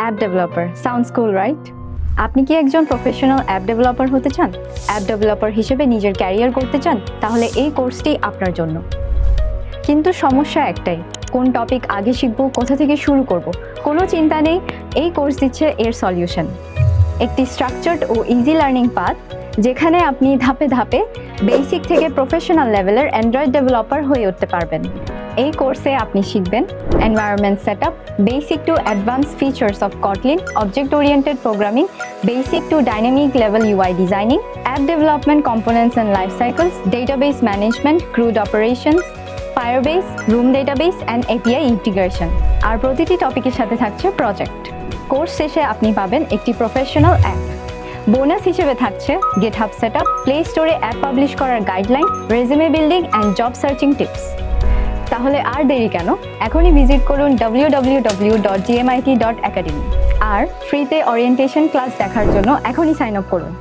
App developer sounds কুল right? আপনি কি একজন প্রফেশনাল অ্যাপ ডেভেলপার হতে চান? অ্যাপ ডেভেলপার হিসেবে নিজের ক্যারিয়ার করতে চান? তাহলে এই কোর্সটি আপনার জন্য। কিন্তু সমস্যা একটাই, কোন টপিক আগে শিখব, কোথা থেকে শুরু করব, কোনো চিন্তা নেই। এই কোর্স দিচ্ছে এর সলিউশন। একটি স্ট্রাকচার্ড ও ইজি লার্নিং পাথ, যেখানে আপনি ধাপে ধাপে বেসিক থেকে প্রফেশনাল লেভেলের অ্যান্ড্রয়েড ডেভেলপার হয়ে উঠতে পারবেন। এই কোর্সে আপনি শিখবেন environment setup, basic to advance features of Kotlin, object oriented programming, basic to dynamic level UI designing, app development components and life cycles, database management, CRUD operations, Firebase, Room database and API integration. আর প্রতিটি টপিকের সাথে থাকছে project. Course শেষে আপনি পাবেন একটি professional app. Bonus হিসেবে থাকছে GitHub সেটআপ, প্লে স্টোরে অ্যাপ পাবলিশ করার guideline, resume building and job searching tips. তাহলে আর দেরি কেন, এখনই ভিজিট করুন www.gmit.academy আর ফ্রিতে ওরিয়েন্টেশন ক্লাস দেখার জন্য এখনই সাইন আপ করুন।